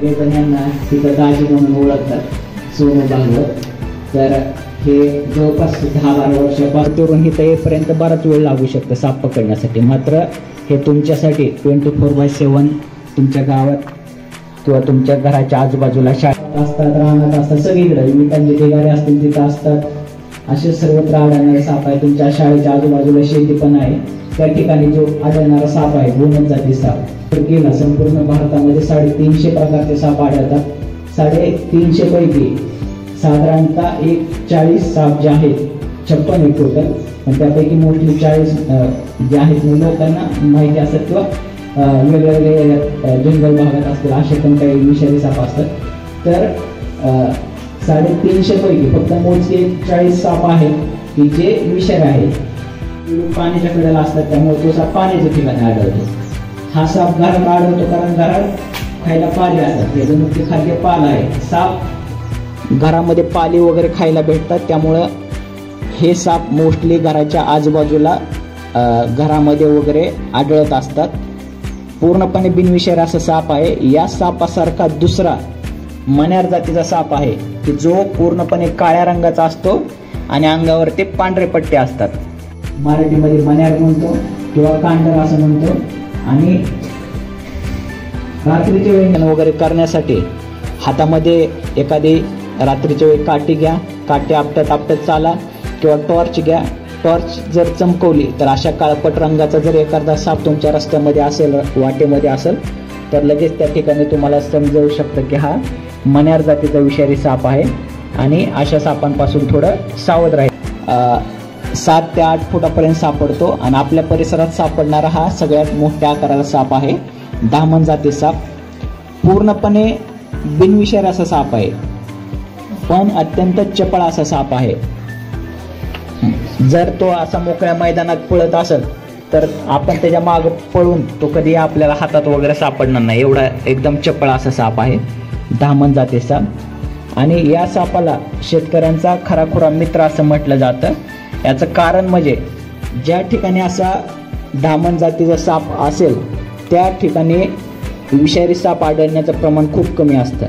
सगळेजण यांना तिथं दाजी म्हणून ओळखतात, सोनू भागवत. तर हे जवळपास 10-12 वर्षापासून इथं येईपर्यंत बराच वेळ लागू शकतो साप पकडण्यासाठी. मात्र हे तुमच्यासाठी 24/7 तुमच्या गावात किंवा तुमच्या घराच्या आजूबाजूला शाळेत असतात, राहणार असतात, सगळीकडे विटांचे ढिगारे असतील तिथं असतात. असे सर्वत्र आढळणारे साप आहे. तुमच्या शाळेच्या आजूबाजूला शेती पण आहे, त्या ठिकाणी जो आढळणारा साप आहे गोनद जाती साप. गेला संपूर्ण भारतामध्ये 350 प्रकारचे साप आढळतात. 350 पैकी साधारणतः 40 साप जे आहेत, 56 आहे टोटल, पण त्यापैकी मोस्टली 40 जे आहेत लोकांना माहिती असतात किंवा वेगवेगळे जंगल भागात असतील असे पण काही विषारी साप असतात. तर 350 पैकी फक्त मोजके 40 साप आहेत की जे विषारी आहेत. पाण्याच्या कडेला असतात, त्यामुळे तो साप पाण्याच्या ठिकाणी आढळतो. हा साप घरात आढळतो कारण घरात खायला पाली असतात, याचं मुख्य खाद्य पाल आहे. साप घरामध्ये पाली वगैरे खायला भेटतात, त्यामुळं हे साप मोस्टली घराच्या आजूबाजूला घरामध्ये वगैरे आढळत असतात. पूर्णपणे बिनविषारी असा साप आहे. या सापासारखा दुसरा मण्यार जातीचा साप आहे की जो पूर्णपणे काळ्या रंगाचा असतो आणि अंगावर ते पांढरे पट्टे असतात. मराठीमध्ये मण्यार म्हणतो किंवा कांडर असं म्हणतो. आणि रात्रीचे वेळी वगैरे करण्यासाठी हातामध्ये एखादी रात्रीच्या वेळी काठी घ्या, काठी आपटत आपटत चाला किंवा टॉर्च घ्या. टॉर्च जर चमकवली तर अशा काळपट रंगाचा जर एखादा साप तुमच्या रस्त्यामध्ये असेल, वाटेमध्ये असेल, तर लगेच त्या ठिकाणी तुम्हाला समजू शकतं की हा मण्यार जातीचा विषारी साप आहे. आणि अशा सापांपासून थोडं सावध राहील. 7 ते 8 फुटापर्यंत सापडतो आणि आपल्या परिसरात सापडणारा हा सगळ्यात मोठ्या आकाराचा साप आहे, धामण जाती साप. पूर्णपणे बिनविषारी असा साप आहे, पण अत्यंत चपळ असा साप आहे. जर तो असा मोकळ्या मैदानात पळत असेल तर आपण त्याच्या मागे पळून तो कधी आपल्याला हातात वगैरे सापडणार नाही, एवढा एकदम चपळ असा साप आहे धामण जाती साप. आणि या सापाला शेतकऱ्यांचा खराखुरा मित्र असं म्हटलं जातं. याचं कारण म्हणजे ज्या ठिकाणी असा धामण जातीचा साप असेल त्या ठिकाणी विषारी साप आढळण्याचं प्रमाण खूप कमी असतं.